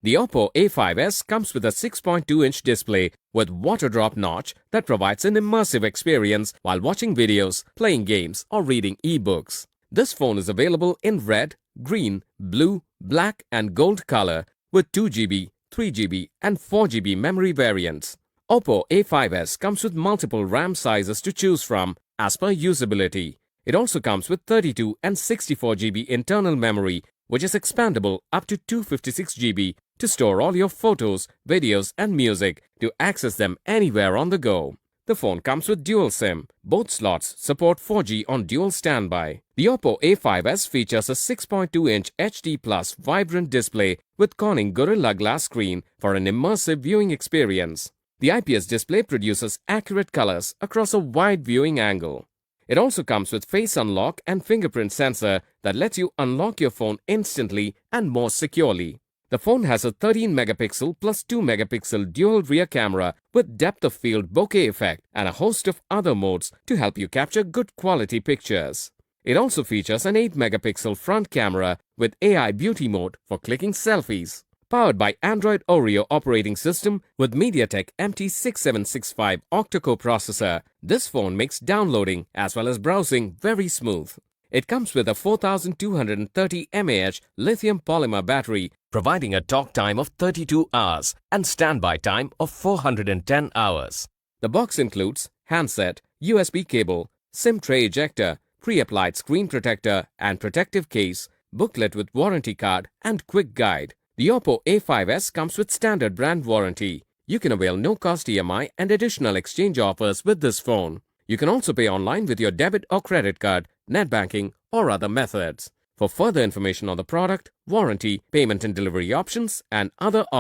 The OPPO A5S comes with a 6.2-inch display with water drop notch that provides an immersive experience while watching videos, playing games, or reading e-books. This phone is available in red, green, blue, black, and gold color with 2GB, 3GB, and 4GB memory variants. OPPO A5S comes with multiple RAM sizes to choose from as per usability. It also comes with 32 and 64GB internal memory, which is expandable up to 256GB to store all your photos, videos, and music to access them anywhere on the go. The phone comes with dual SIM. Both slots support 4G on dual standby. The OPPO A5S features a 6.2-inch HD Plus vibrant display with Corning Gorilla Glass screen for an immersive viewing experience. The IPS display produces accurate colors across a wide viewing angle. It also comes with face unlock and fingerprint sensor that lets you unlock your phone instantly and more securely. The phone has a 13-megapixel plus 2-megapixel dual rear camera with depth of field bokeh effect and a host of other modes to help you capture good quality pictures. It also features an 8-megapixel front camera with AI beauty mode for clicking selfies. Powered by Android Oreo operating system with Mediatek MT6765 octa-core processor, this phone makes downloading as well as browsing very smooth. It comes with a 4230 mAh lithium-polymer battery, providing a talk time of 32 hours and standby time of 410 hours. The box includes handset, USB cable, SIM tray ejector, pre-applied screen protector and protective case, booklet with warranty card and quick guide. The OPPO A5S comes with standard brand warranty. You can avail no-cost EMI and additional exchange offers with this phone. You can also pay online with your debit or credit card, net banking, or other methods. For further information on the product, warranty, payment and delivery options, and other offers,